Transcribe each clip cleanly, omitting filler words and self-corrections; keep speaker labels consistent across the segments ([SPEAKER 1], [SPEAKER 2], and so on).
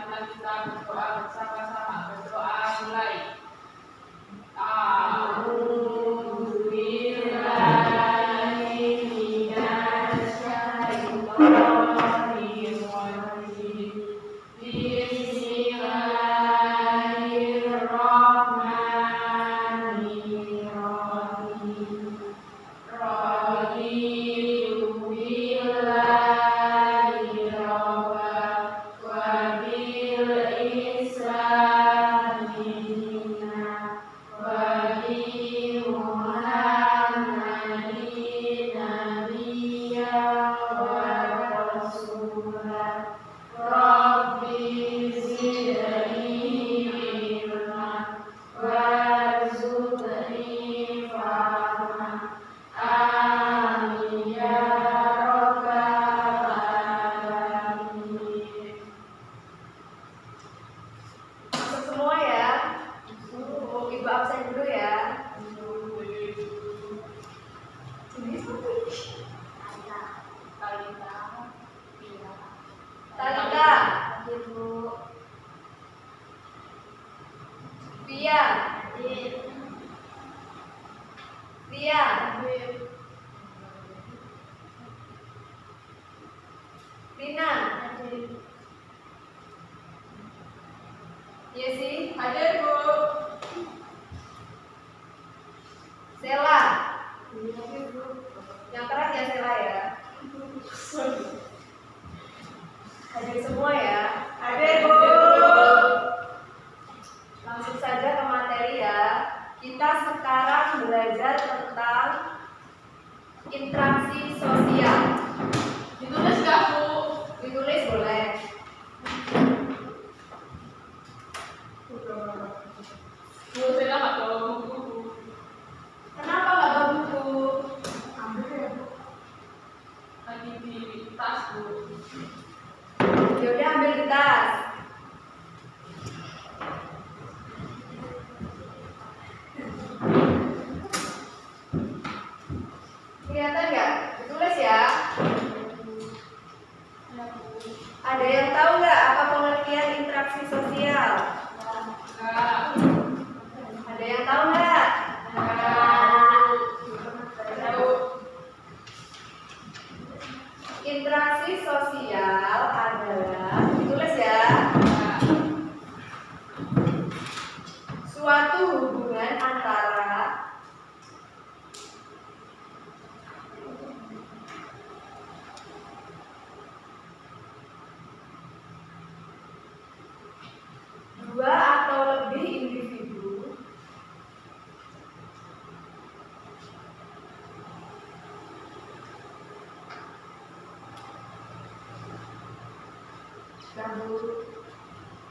[SPEAKER 1] marilah kita berdoa bersama-sama. Berdoa mulai.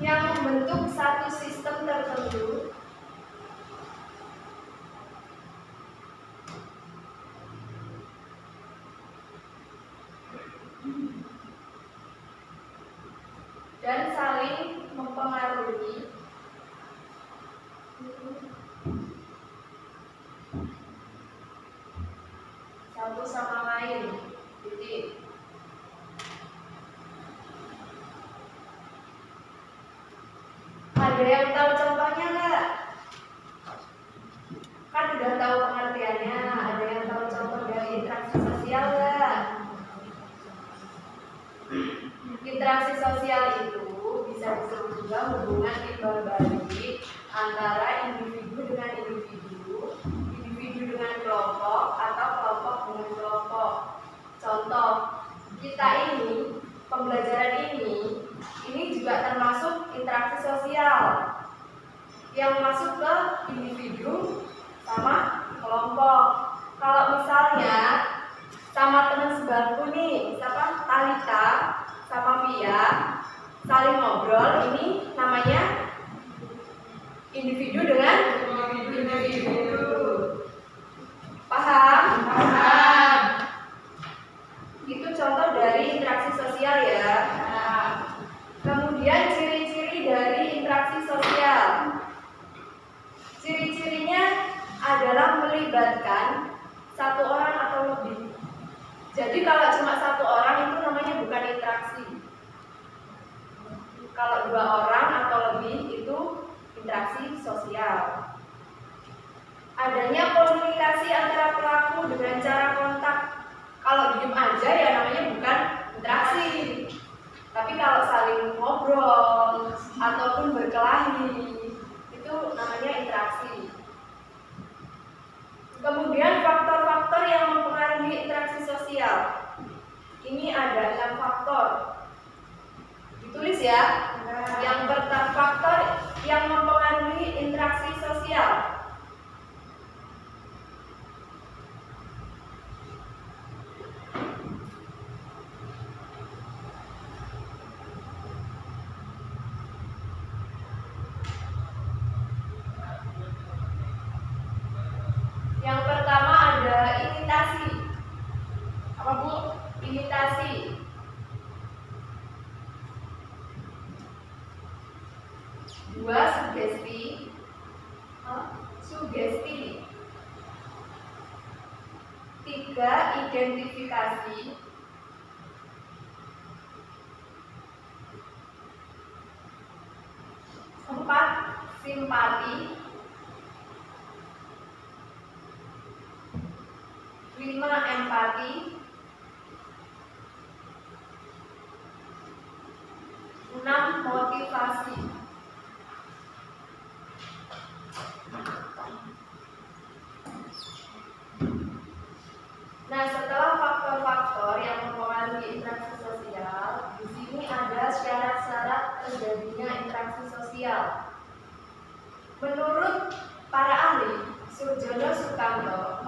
[SPEAKER 2] yang membentuk satu sistem tertentu dan saling mempengaruhi satu sama lain. Jadi ada yang tahu contohnya nggak? Kan udah tahu pengertiannya. Ada yang tahu contoh dari interaksi sosial nggak? Interaksi sosial itu bisa disebut juga hubungan timbal balik antara individu dengan individu, individu dengan kelompok, atau kelompok dengan kelompok. Contoh, kita ini, pembelajaran ini juga termasuk interaksi sosial yang masuk ke individu sama kelompok. Kalau misalnya sama teman sebangku nih, siapa? Talita sama Via saling ngobrol, ini namanya individu dengan individu. Paham? Paham. Itu contoh dari interaksi sosial ya. Kemudian ciri-ciri dari interaksi sosial. Ciri-cirinya adalah melibatkan satu orang atau lebih. Jadi kalau cuma satu orang itu namanya bukan interaksi. Kalau 2 orang atau lebih itu interaksi sosial. Adanya komunikasi antara pelaku dengan cara kontak. Kalau diem aja ya namanya bukan interaksi. Tapi kalau saling ngobrol ataupun berkelahi itu namanya interaksi. Kemudian faktor-faktor yang mempengaruhi interaksi sosial. Ini ada 6 faktor. Ditulis ya. Yang pertama faktor yang mempengaruhi interaksi sosial. Yang pertama ada imitasi. Apa Bu? Imitasi. Dua, sugesti. Sugesti. 3, identifikasi. 4, simpati. 5, empati. 6, motivasi. Nah, setelah faktor-faktor yang mempengaruhi interaksi sosial, di sini ada syarat-syarat terjadinya interaksi sosial. Menurut para ahli, Surjono Sukanto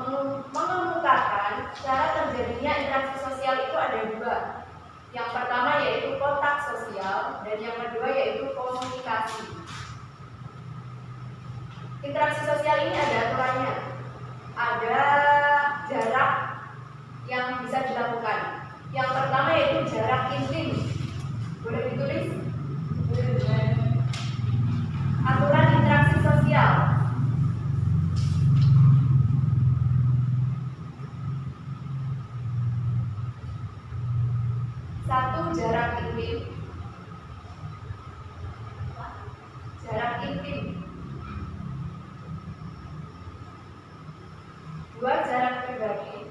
[SPEAKER 2] mengemukakan syarat terjadinya interaksi sosial itu ada 2. Yang pertama yaitu kontak sosial dan yang kedua yaitu komunikasi. Interaksi sosial ini ada aturannya. Ada jarak yang bisa dilakukan. Yang pertama yaitu jarak intim. Boleh ditulis? Aturan interaksi sosial. 1, jarak intim. Jarak intim. 2, jarak pribadi.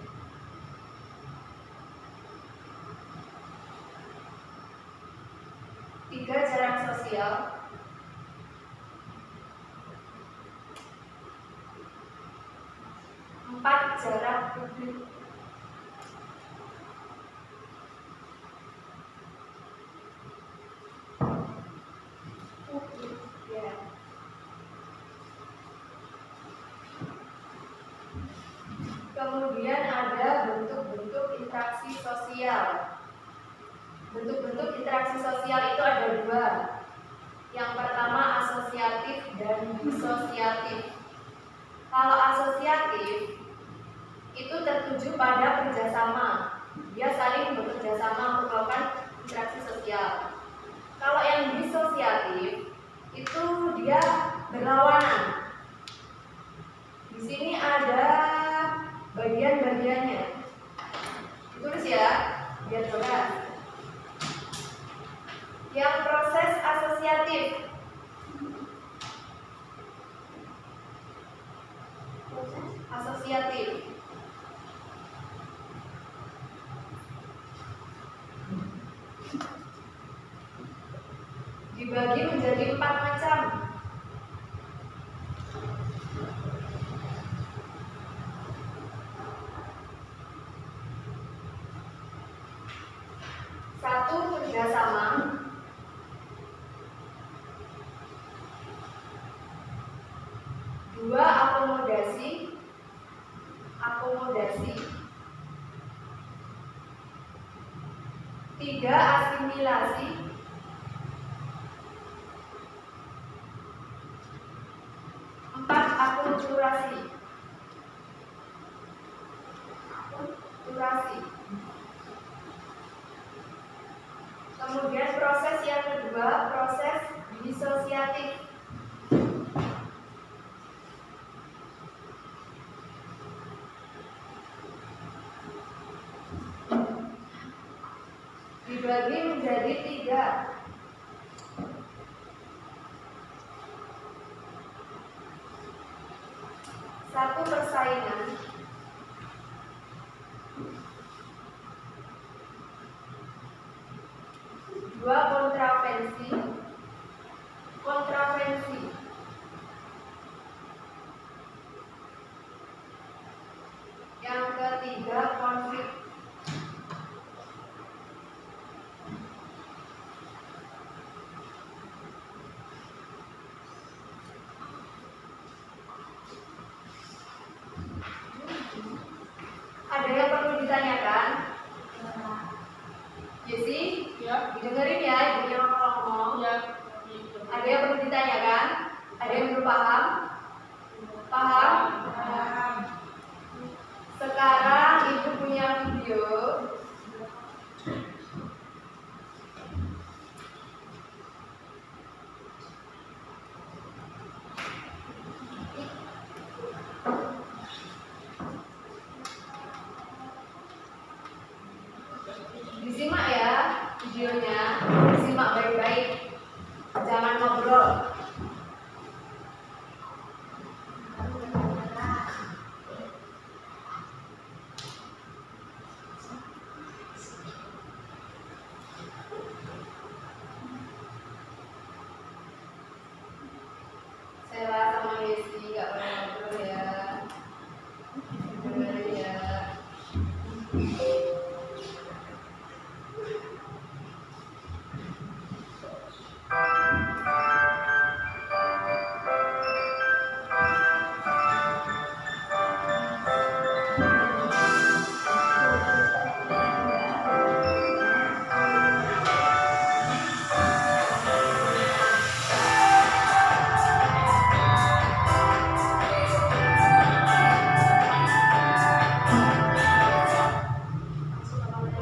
[SPEAKER 2] 3, jarak sosial. 4, jarak publik. Ya. Kemudian ada bentuk-bentuk interaksi sosial. Bentuk-bentuk interaksi sosial itu ada 2. Yang pertama asosiatif dan disosiatif. Kalau asosiatif itu tertuju pada kerjasama. Dia saling bekerja sama untuk melakukan interaksi sosial. Kalau yang disosiatif itu dia berlawanan. Di sini ada bagian-bagiannya. Ditulis ya, biar jelas. Yang proses asosiatif. Asosiatif. Dibagi menjadi 4 macam. Satu, kerjasama. 2, akomodasi. 3, asimilasi. 4, akulturasi. Kemudian proses yang kedua, proses disosiatif. Dibagi menjadi 3. 1. Persaingan. 2. Kontravensi. Kontravensi. Yang ketiga, konflik. Ada yang perlu ditanyakan? Jesse?
[SPEAKER 1] Ya.
[SPEAKER 2] Didengerin ya, ibunya kalau ngomong.
[SPEAKER 1] Ya.
[SPEAKER 2] Ada yang perlu ditanyakan? Ada yang belum paham? Paham? Sekarang ibu punya video. Disimak ya videonya, disimak baik-baik, jangan ngobrol. Saya sama Yesi nggak boleh ngobrol ya, dengerin ya.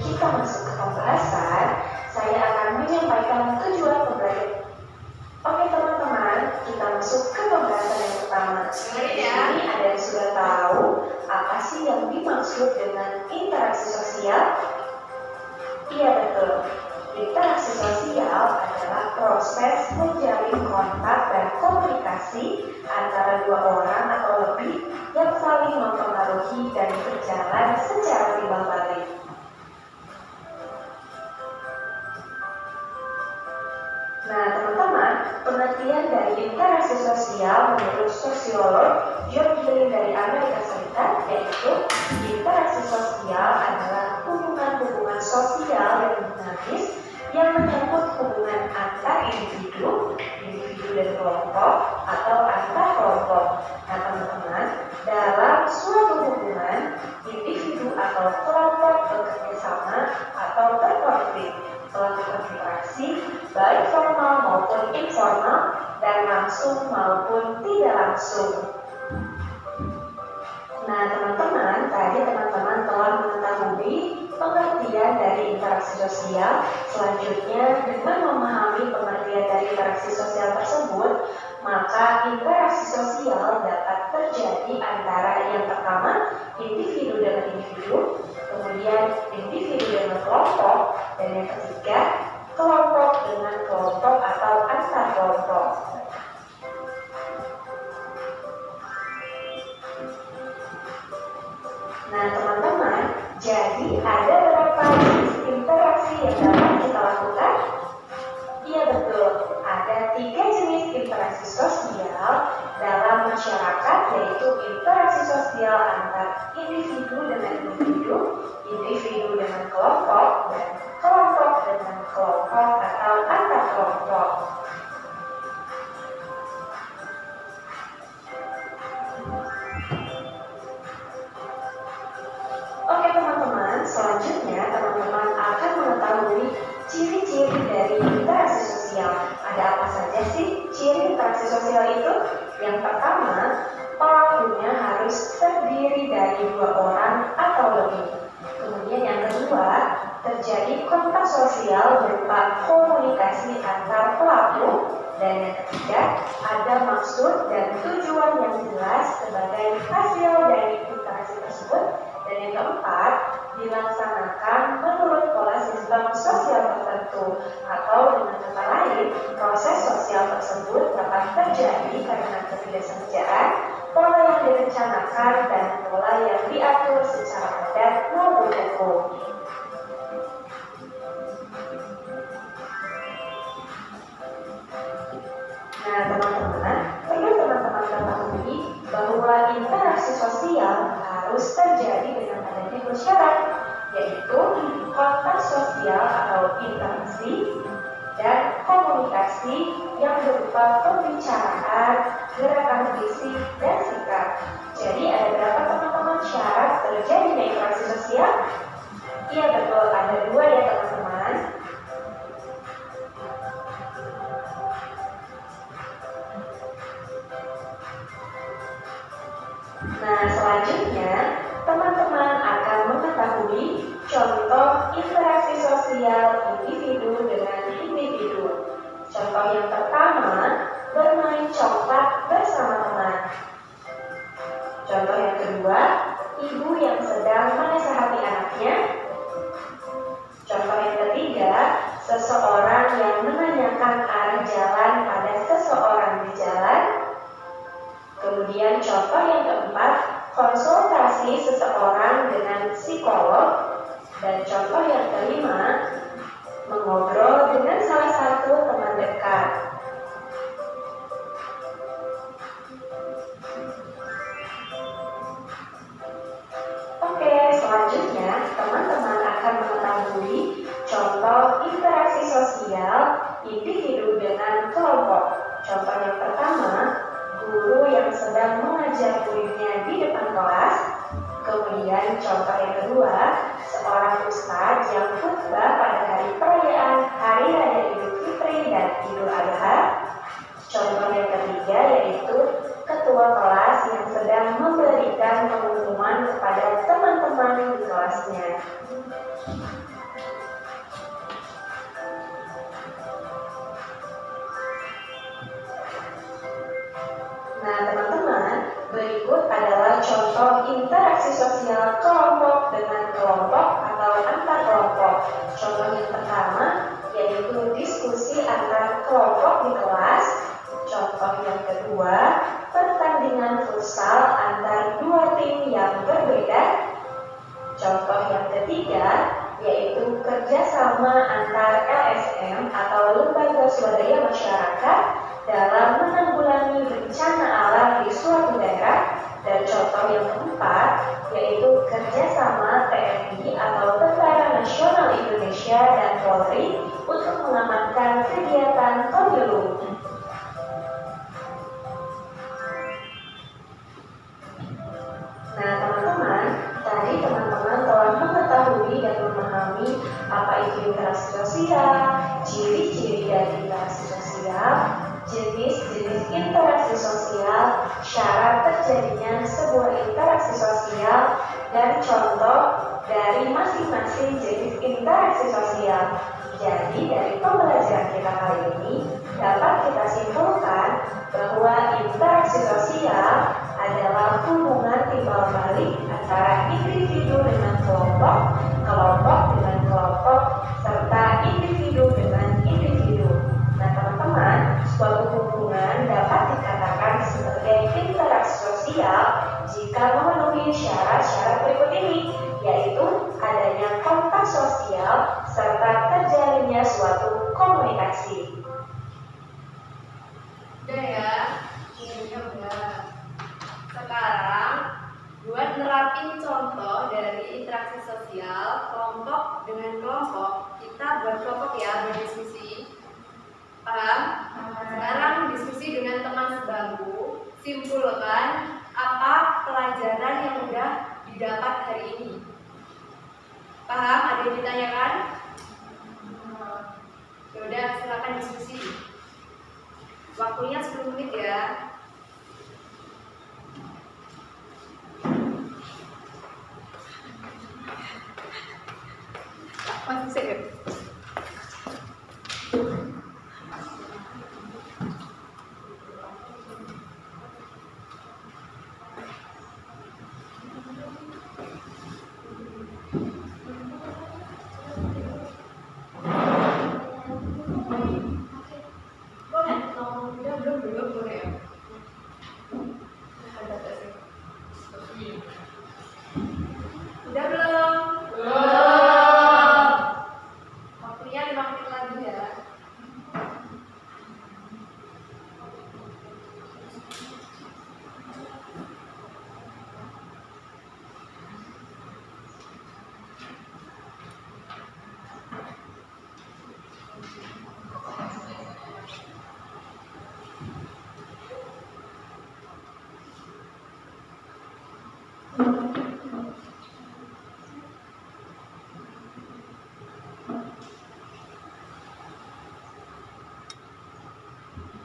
[SPEAKER 3] Kita masuk ke pembahasan, saya akan menyampaikan tujuan pembelajaran. Oke teman-teman, kita masuk ke pembahasan yang pertama. Di sini ada yang sudah tahu apa sih yang dimaksud dengan interaksi sosial? Iya betul. Interaksi sosial adalah proses menjalin kontak dan komunikasi antara dua orang atau lebih yang saling mempengaruhi dan berjalan secara timbal balik. Nah, teman-teman, pengertian dari interaksi sosial menurut sosiolog John Gillen dari Amerika Serikat yaitu interaksi sosial adalah hubungan-hubungan sosial yang dinamis yang menyangkut hubungan antar individu, dan kelompok atau antar kelompok. Nah, teman-teman, dalam suatu hubungan individu atau kelompok bekerja sama atau berkonflik melakukan interaksi baik formal maupun informal dan langsung maupun tidak langsung. Nah teman-teman, tadi teman-teman telah mengetahui pengertian dari interaksi sosial. Selanjutnya, dengan memahami pengertian dari interaksi sosial tersebut, maka interaksi sosial dapat terjadi antara yang pertama individu dengan individu, kemudian individu dengan kelompok, dan yang ketiga kelompok dengan kelompok atau antar kelompok. Nah teman-teman, jadi ada berapa jenis interaksi yang dapat kita lakukan? Iya betul, ada 3 jenis interaksi sosial dalam masyarakat, yaitu interaksi sosial antar individu dengan individu, individu dengan kelompok, dan kelompok dengan kelompok atau antar kelompok. Oke teman-teman, selanjutnya teman-teman akan mengetahui ciri-ciri dari interaksi sosial. Ada apa saja sih ciri interaksi sosial itu? Yang pertama, pelakunya harus terdiri dari 2 orang atau lebih. Kemudian yang kedua, terjadi kontak sosial berupa komunikasi antar pelaku. Dan yang ketiga, ada maksud dan tujuan yang jelas sebagai hasil dari interaksi tersebut. Dan yang keempat, dilaksanakan menurut pola sistem sosial tertentu, atau dengan kata lain, proses sosial tersebut dapat terjadi karena ketidaksengajaan. Pola yang direncanakan dan pola yang diatur secara adat maupun hukum. Nah, teman-teman, perlu teman-teman ketahui bahwa interaksi sosial harus terjadi dengan adanya dua syarat, yaitu kontak sosial atau interaksi dan komunikasi yang berupa pembicaraan, gerakan fisik, dan sikap. Jadi ada berapa teman-teman syarat terjadinya interaksi sosial? Iya betul, ada dua ya teman-teman. Nah, selanjutnya teman-teman akan mengetahui contoh interaksi sosial individu dengan individu. Contoh yang pertama, bermain coklat bersama teman. Contoh yang kedua, ibu yang sedang menasihati anaknya. Contoh yang ketiga, seseorang yang menanyakan arah jalan pada seseorang di jalan. Kemudian contoh yang keempat, konsultasi seseorang dengan psikolog. Dan contoh yang kelima, mengobrol dengan salah satu teman dekat. Oke, selanjutnya teman-teman akan mengetahui contoh interaksi sosial individu dengan kelompok. Contoh yang pertama, guru yang sedang mengajar muridnya di depan kelas. Kemudian contoh yang kedua, seorang ustadz yang khutbah pada hari perayaan Hari Raya Idul Fitri dan Idul Adha. Contoh yang ketiga yaitu ketua kelas yang sedang memberikan pengumuman kepada teman-teman di kelasnya. Nah, teman-teman, berikut adalah contoh interaksi sosial kelompok dengan kelompok atau antar kelompok. Contoh yang pertama yaitu diskusi antar kelompok di kelas. Contoh yang kedua, pertandingan futsal antar dua tim yang berbeda. Contoh yang ketiga yaitu kerjasama antar LSM atau lembaga swadaya masyarakat dalam menanggulangi bencana alam di suatu daerah. Dan contoh yang keempat yaitu kerjasama TNI atau Tentara Nasional Indonesia dan Polri untuk mengamankan kegiatan pemilu. Nah, teman-teman, tadi teman-teman telah mengetahui dan memahami apa itu interaksi sosial, ciri-ciri dari interaksi sosial, jenis-jenis interaksi sosial, syarat terjadinya sebuah interaksi sosial, dan contoh dari masing-masing jenis interaksi sosial. Jadi dari pembelajaran kita kali ini dapat kita simpulkan bahwa interaksi sosial adalah hubungan timbal balik antara individu dengan kelompok, kelompok dengan kelompok, serta individu dengan individu. Nah, teman-teman, suatu hubungan dapat dikatakan sebagai interaksi sosial jika memenuhi syarat-syarat berikut ini, yaitu adanya kontak sosial serta terjalinnya suatu komunikasi.
[SPEAKER 2] Udah ya, ini udah. Sekarang buat nerapin contoh dari interaksi sosial kelompok dengan kelompok, kita buat kelompok ya, berdiskusi. Paham? Sekarang diskusi dengan teman sebangku, simpulkan apa pelajaran yang udah didapat hari ini. Paham? Ada yang ditanyakan? Yaudah, silakan diskusi. Waktunya 10 menit ya.
[SPEAKER 4] Masih sih.
[SPEAKER 2] Boleh? Belum boleh ya? Ada sih.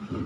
[SPEAKER 2] Udah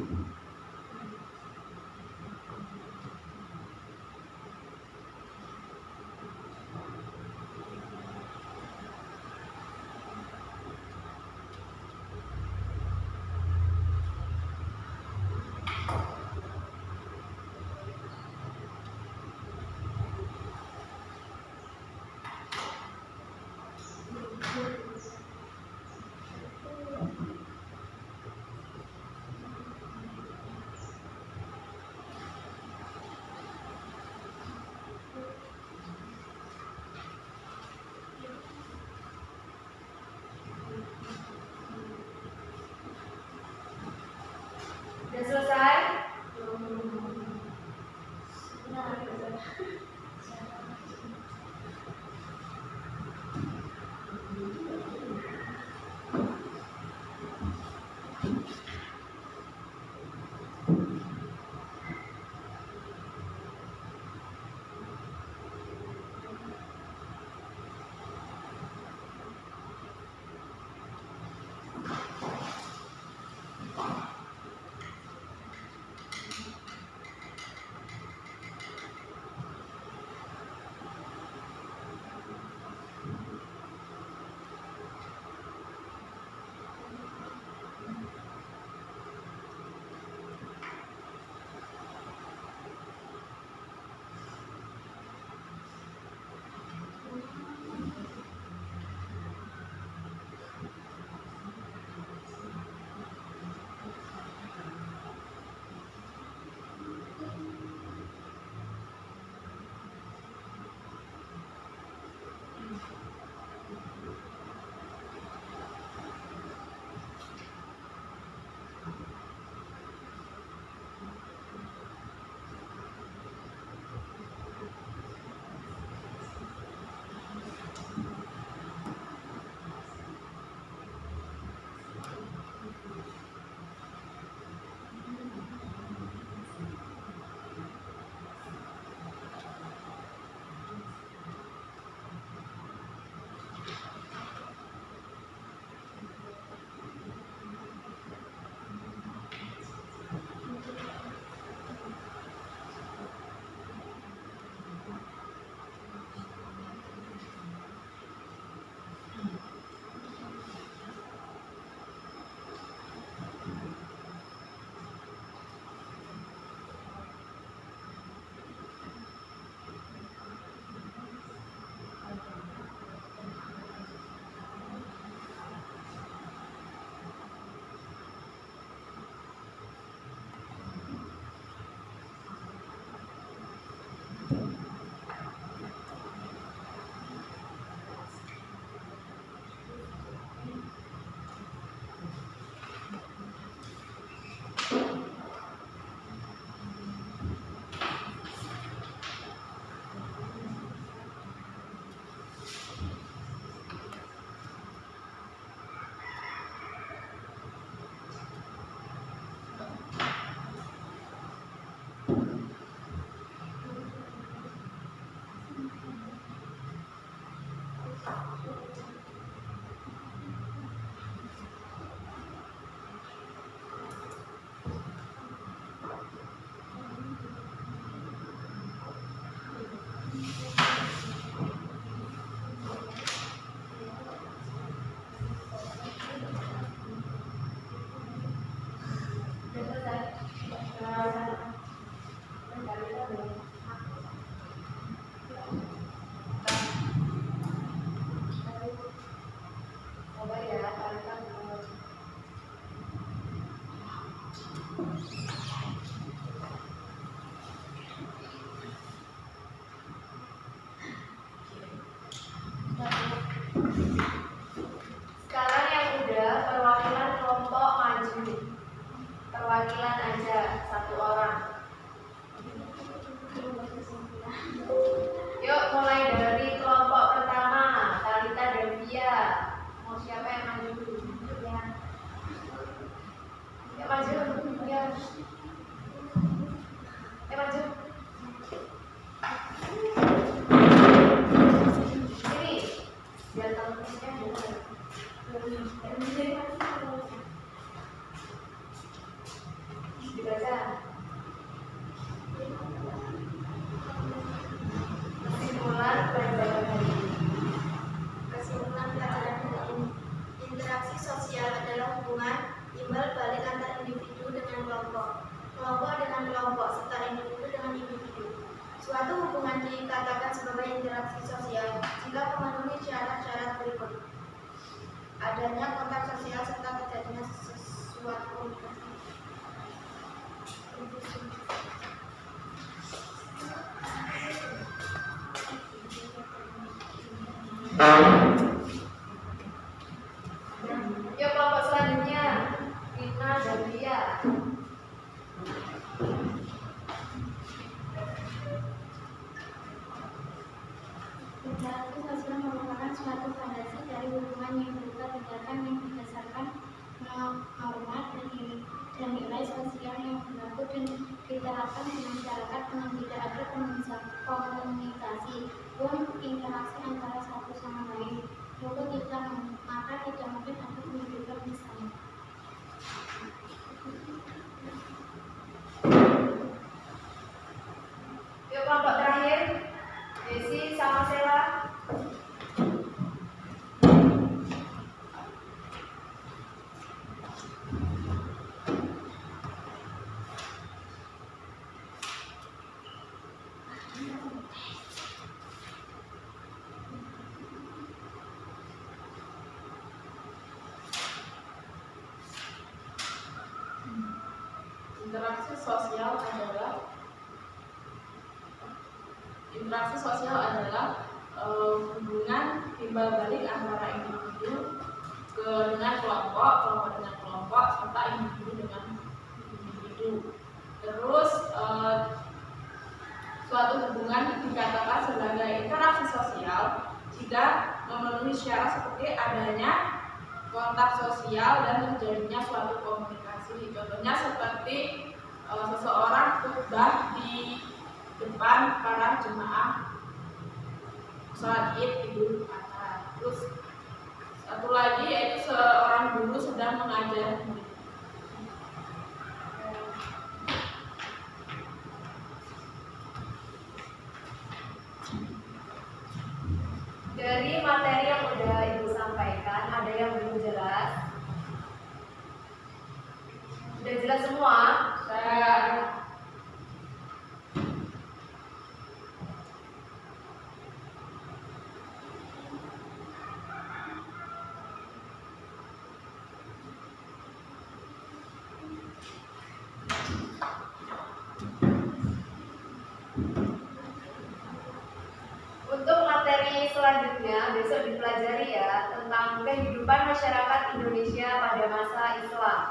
[SPEAKER 2] selesai? Sekarang yang udah perwakilan kelompok maju. Perwakilan aja satu orang. Yuk mulai dari kelompok pertama, Talita dan Via. Mau siapa yang maju dulu? Ya. Yuk maju. Ya. Yuk maju. Sini. Biar teman-temannya dengar. Yuk kelompok selanjutnya, Rina dan Lia.
[SPEAKER 4] Interaksi sosial merupakan suatu fondasi dari hubungan yang berupa tindakan yang berdasarkan norma dan nilai sosial yang berlaku dan diterapkan di masyarakat dengan tidak ada komunikasi pun interaksi antara satu sama lain. Maka tidak mungkin ada pendidikan di sana.
[SPEAKER 2] Yuk kelompok terakhir, Desi sama Sela.
[SPEAKER 1] Interaksi sosial adalah hubungan timbal balik antara individu dengan kelompok dengan kelompok, serta individu dengan individu. Terus suatu hubungan dikatakan sebagai interaksi sosial jika memenuhi syarat seperti adanya kontak sosial dan terjadinya suatu komunikasi. Contohnya seperti seseorang khutbah di depan para jemaah sholat Id Idul Adha. Terus satu lagi yaitu seorang guru sedang mengajar murid.
[SPEAKER 2] Dari materi yang udah Ibu sampaikan, ada yang belum jelas? Udah jelas semua? Untuk materi selanjutnya besok dipelajari ya tentang kehidupan masyarakat Indonesia pada masa Islam.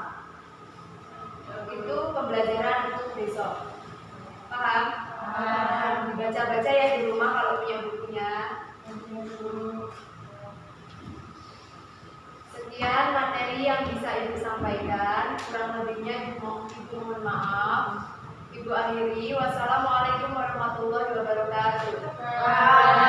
[SPEAKER 2] Itu pembelajaran untuk besok. Paham? Dibaca-baca ya di rumah kalau punya bukunya. Sekian materi yang bisa Ibu sampaikan. Kurang lebihnya Ibu mohon maaf. Ibu akhiri. Wassalamualaikum warahmatullahi wabarakatuh.